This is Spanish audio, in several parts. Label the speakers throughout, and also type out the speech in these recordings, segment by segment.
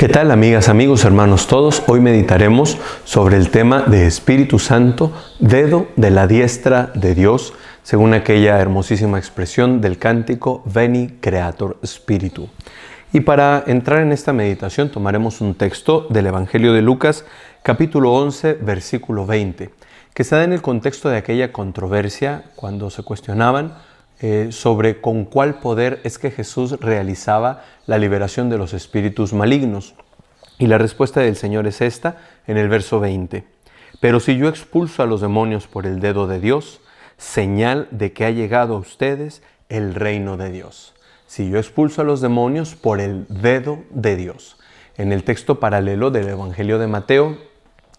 Speaker 1: ¿Qué tal, amigas, amigos, hermanos todos? Hoy meditaremos sobre el tema de Espíritu Santo, dedo de la diestra de Dios, según aquella hermosísima expresión del cántico Veni Creator Spiritu. Y para entrar en esta meditación tomaremos un texto del Evangelio de Lucas, capítulo 11, versículo 20, que se da en el contexto de aquella controversia cuando se cuestionaban sobre con cuál poder es que Jesús realizaba la liberación de los espíritus malignos. Y la respuesta del Señor es esta, en el verso 20. Pero si yo expulso a los demonios por el dedo de Dios, señal de que ha llegado a ustedes el reino de Dios. Si yo expulso a los demonios por el dedo de Dios. En el texto paralelo del Evangelio de Mateo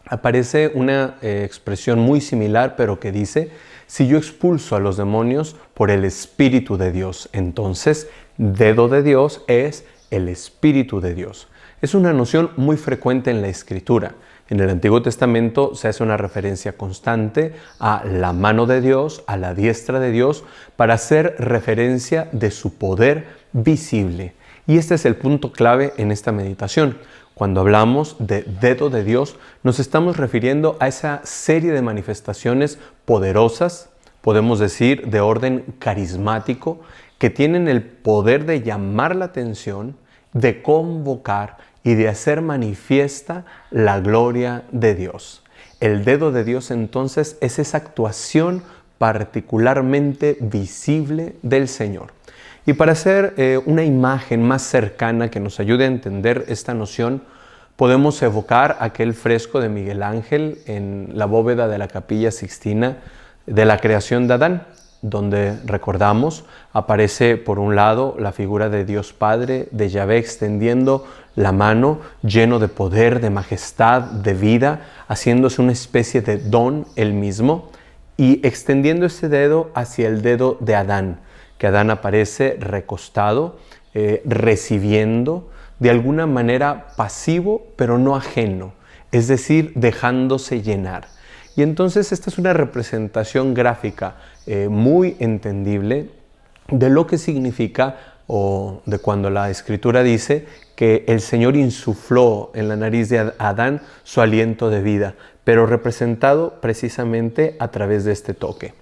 Speaker 1: aparece una expresión muy similar, pero que dice: si yo expulso a los demonios por el Espíritu de Dios, entonces dedo de Dios es el Espíritu de Dios. Es una noción muy frecuente en la Escritura. En el Antiguo Testamento se hace una referencia constante a la mano de Dios, a la diestra de Dios, para hacer referencia de su poder visible. Y este es el punto clave en esta meditación. Cuando hablamos de dedo de Dios, nos estamos refiriendo a esa serie de manifestaciones poderosas, podemos decir de orden carismático, que tienen el poder de llamar la atención, de convocar y de hacer manifiesta la gloria de Dios. El dedo de Dios entonces es esa actuación particularmente visible del Señor. Y para hacer una imagen más cercana que nos ayude a entender esta noción, podemos evocar aquel fresco de Miguel Ángel en la bóveda de la Capilla Sixtina de la creación de Adán, donde recordamos aparece por un lado la figura de Dios Padre, de Yahvé, extendiendo la mano lleno de poder, de majestad, de vida, haciéndose una especie de don él mismo y extendiendo ese dedo hacia el dedo de Adán, que Adán aparece recostado, recibiendo, de alguna manera pasivo, pero no ajeno, es decir, dejándose llenar. Y entonces esta es una representación gráfica muy entendible de lo que significa, o de cuando la Escritura dice que el Señor insufló en la nariz de Adán su aliento de vida, pero representado precisamente a través de este toque.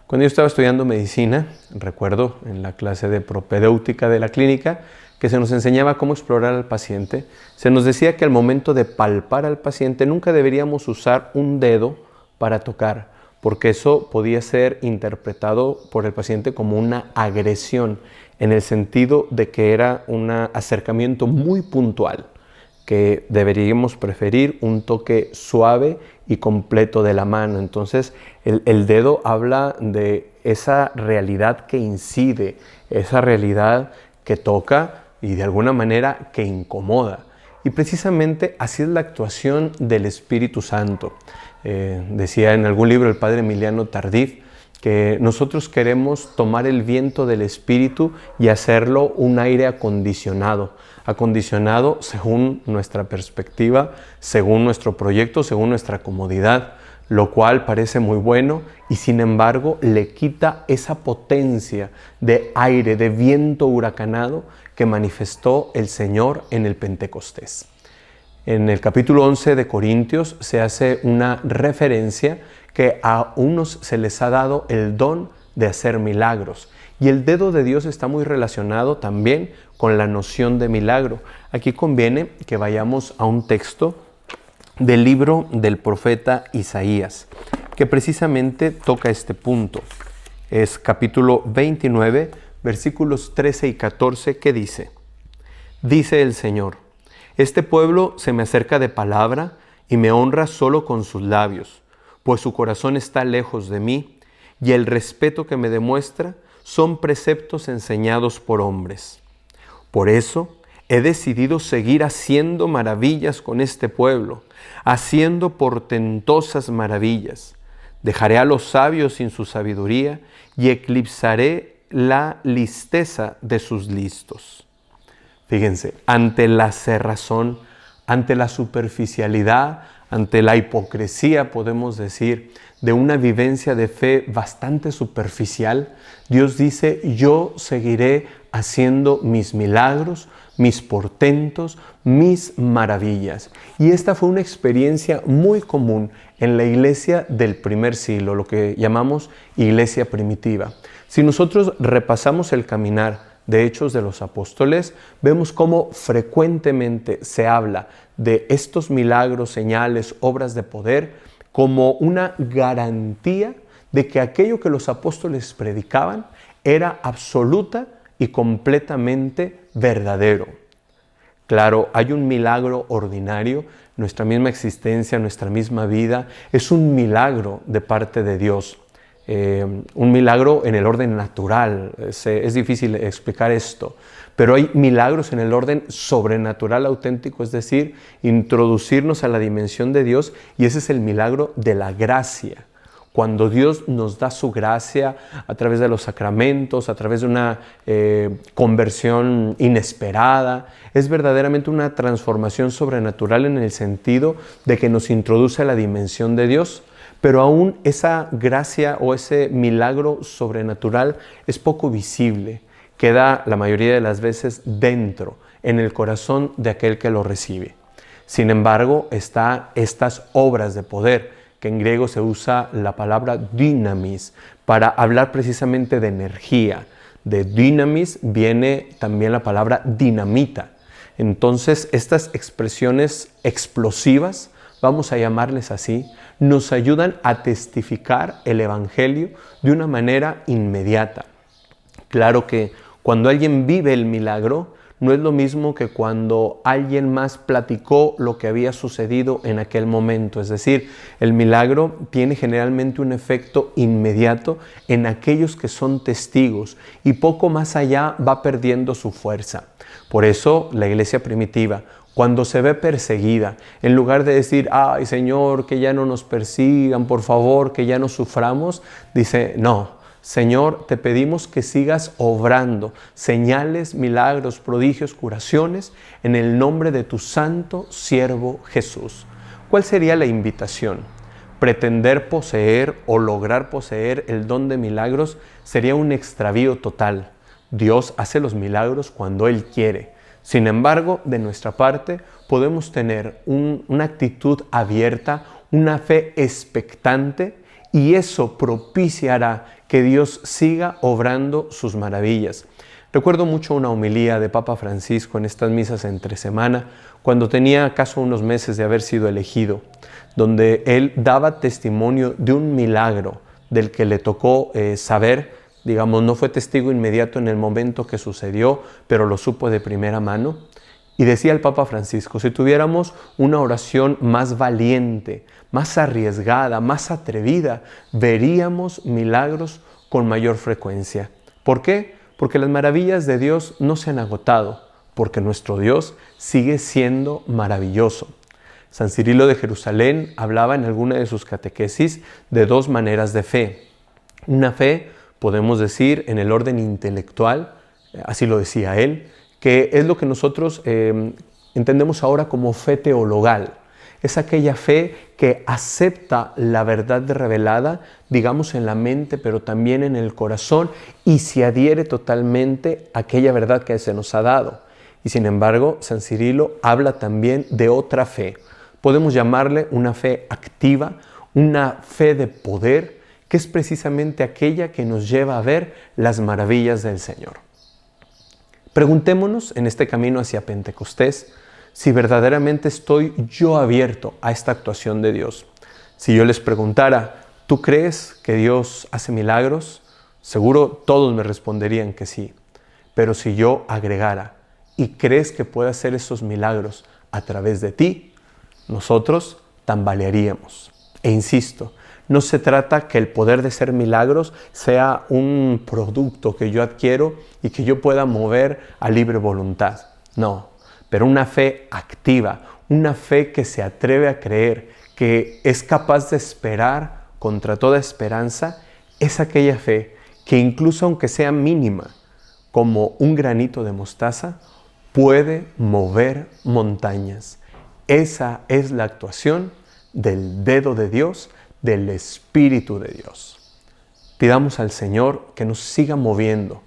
Speaker 1: Cuando yo estaba estudiando medicina, recuerdo en la clase de propedéutica de la clínica, que se nos enseñaba cómo explorar al paciente, se nos decía que al momento de palpar al paciente nunca deberíamos usar un dedo para tocar, porque eso podía ser interpretado por el paciente como una agresión, en el sentido de que era un acercamiento muy puntual, que deberíamos preferir un toque suave y completo de la mano. Entonces el dedo habla de esa realidad que incide, esa realidad que toca y de alguna manera que incomoda. Y precisamente así es la actuación del Espíritu Santo. Decía en algún libro el padre Emiliano Tardif que nosotros queremos tomar el viento del Espíritu y hacerlo un aire acondicionado según nuestra perspectiva, según nuestro proyecto, según nuestra comodidad, lo cual parece muy bueno y sin embargo le quita esa potencia de aire, de viento huracanado que manifestó el Señor en el Pentecostés. En el capítulo 11 de Corintios se hace una referencia que a unos se les ha dado el don de hacer milagros. Y el dedo de Dios está muy relacionado también con la noción de milagro. Aquí conviene que vayamos a un texto del libro del profeta Isaías, que precisamente toca este punto. Es capítulo 29, versículos 13 y 14, que dice: Dice el Señor, este pueblo se me acerca de palabra y me honra solo con sus labios, pues su corazón está lejos de mí, y el respeto que me demuestra son preceptos enseñados por hombres. Por eso he decidido seguir haciendo maravillas con este pueblo, haciendo portentosas maravillas. Dejaré a los sabios sin su sabiduría y eclipsaré la listeza de sus listos. Fíjense, ante la cerrazón, ante la superficialidad, ante la hipocresía, podemos decir, de una vivencia de fe bastante superficial, Dios dice: yo seguiré haciendo mis milagros, mis portentos, mis maravillas. Y esta fue una experiencia muy común en la iglesia del primer siglo, lo que llamamos iglesia primitiva. Si nosotros repasamos el caminar de Hechos de los Apóstoles, vemos cómo frecuentemente se habla de estos milagros, señales, obras de poder, como una garantía de que aquello que los apóstoles predicaban era absoluta y completamente verdadero. Claro, hay un milagro ordinario, nuestra misma existencia, nuestra misma vida, es un milagro de parte de Dios. Un milagro en el orden natural, es difícil explicar esto, pero hay milagros en el orden sobrenatural auténtico, es decir, introducirnos a la dimensión de Dios, y ese es el milagro de la gracia. Cuando Dios nos da su gracia a través de los sacramentos, a través de una conversión inesperada, es verdaderamente una transformación sobrenatural en el sentido de que nos introduce a la dimensión de Dios. Pero aún esa gracia o ese milagro sobrenatural es poco visible, queda la mayoría de las veces dentro, en el corazón de aquel que lo recibe. Sin embargo, están estas obras de poder, que en griego se usa la palabra dynamis, para hablar precisamente de energía. De dynamis viene también la palabra dinamita. Entonces, estas expresiones explosivas, vamos a llamarles así, nos ayudan a testificar el Evangelio de una manera inmediata. Claro que cuando alguien vive el milagro, no es lo mismo que cuando alguien más platicó lo que había sucedido en aquel momento. Es decir, el milagro tiene generalmente un efecto inmediato en aquellos que son testigos y poco más allá va perdiendo su fuerza. Por eso la iglesia primitiva, cuando se ve perseguida, en lugar de decir, ay Señor, que ya no nos persigan, por favor, que ya no suframos, dice, no, Señor, te pedimos que sigas obrando señales, milagros, prodigios, curaciones, en el nombre de tu santo siervo Jesús. ¿Cuál sería la invitación? Pretender poseer o lograr poseer el don de milagros sería un extravío total. Dios hace los milagros cuando Él quiere. Sin embargo, de nuestra parte, podemos tener una actitud abierta, una fe expectante, y eso propiciará que Dios siga obrando sus maravillas. Recuerdo mucho una homilía de Papa Francisco en estas misas entre semana, cuando tenía acaso unos meses de haber sido elegido, donde él daba testimonio de un milagro del que le tocó saber. Digamos, no fue testigo inmediato en el momento que sucedió, pero lo supo de primera mano. Y decía el Papa Francisco, si tuviéramos una oración más valiente, más arriesgada, más atrevida, veríamos milagros con mayor frecuencia. ¿Por qué? Porque las maravillas de Dios no se han agotado, porque nuestro Dios sigue siendo maravilloso. San Cirilo de Jerusalén hablaba en alguna de sus catequesis de dos maneras de fe. Una fe, podemos decir, en el orden intelectual, así lo decía él, que es lo que nosotros entendemos ahora como fe teologal. Es aquella fe que acepta la verdad revelada, digamos en la mente, pero también en el corazón, y se adhiere totalmente a aquella verdad que se nos ha dado. Y sin embargo, San Cirilo habla también de otra fe. Podemos llamarle una fe activa, una fe de poder, que es precisamente aquella que nos lleva a ver las maravillas del Señor. Preguntémonos en este camino hacia Pentecostés si verdaderamente estoy yo abierto a esta actuación de Dios. Si yo les preguntara, ¿tú crees que Dios hace milagros? Seguro todos me responderían que sí. Pero si yo agregara, ¿y crees que puede hacer esos milagros a través de ti? Nosotros tambalearíamos. E insisto, no se trata que el poder de hacer milagros sea un producto que yo adquiero y que yo pueda mover a libre voluntad. No, pero una fe activa, una fe que se atreve a creer, que es capaz de esperar contra toda esperanza, es aquella fe que incluso aunque sea mínima, como un granito de mostaza, puede mover montañas. Esa es la actuación del dedo de Dios, del Espíritu de Dios. Pidamos al Señor que nos siga moviendo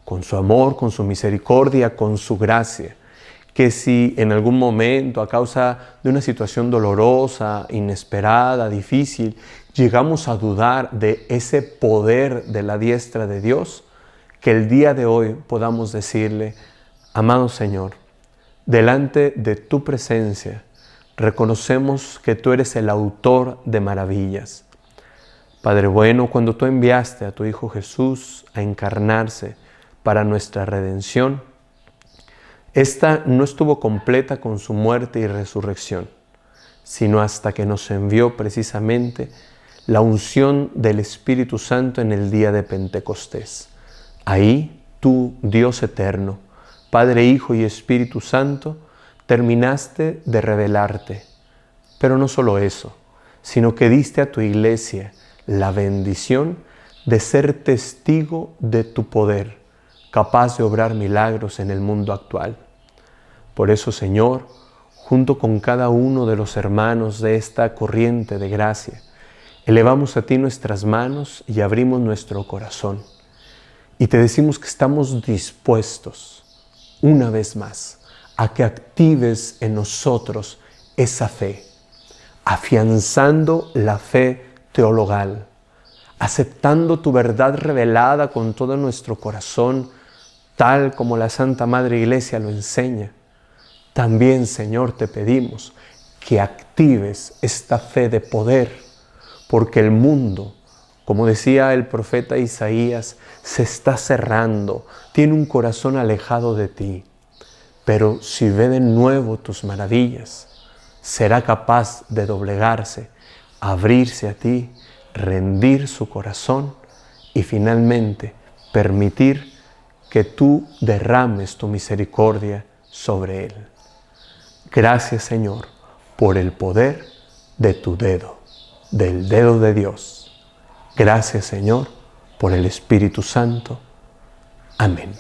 Speaker 1: con su amor, con su misericordia, con su gracia, que si en algún momento, a causa de una situación dolorosa, inesperada, difícil, llegamos a dudar de ese poder de la diestra de Dios, que el día de hoy podamos decirle: amado Señor, delante de tu presencia, reconocemos que tú eres el autor de maravillas. Padre bueno, cuando tú enviaste a tu Hijo Jesús a encarnarse para nuestra redención, esta no estuvo completa con su muerte y resurrección, sino hasta que nos envió precisamente la unción del Espíritu Santo en el día de Pentecostés. Ahí tú, Dios eterno, Padre, Hijo y Espíritu Santo, terminaste de revelarte. Pero no solo eso, sino que diste a tu iglesia la bendición de ser testigo de tu poder, capaz de obrar milagros en el mundo actual. Por eso, Señor, junto con cada uno de los hermanos de esta corriente de gracia, elevamos a ti nuestras manos y abrimos nuestro corazón. Y te decimos que estamos dispuestos, una vez más, a que actives en nosotros esa fe, afianzando la fe teologal, aceptando tu verdad revelada con todo nuestro corazón, tal como la Santa Madre Iglesia lo enseña. También, Señor, te pedimos que actives esta fe de poder, porque el mundo, como decía el profeta Isaías, se está cerrando, tiene un corazón alejado de ti. Pero si ve de nuevo tus maravillas, será capaz de doblegarse, abrirse a ti, rendir su corazón y finalmente permitir que tú derrames tu misericordia sobre él. Gracias, Señor, por el poder de tu dedo, del dedo de Dios. Gracias, Señor, por el Espíritu Santo. Amén.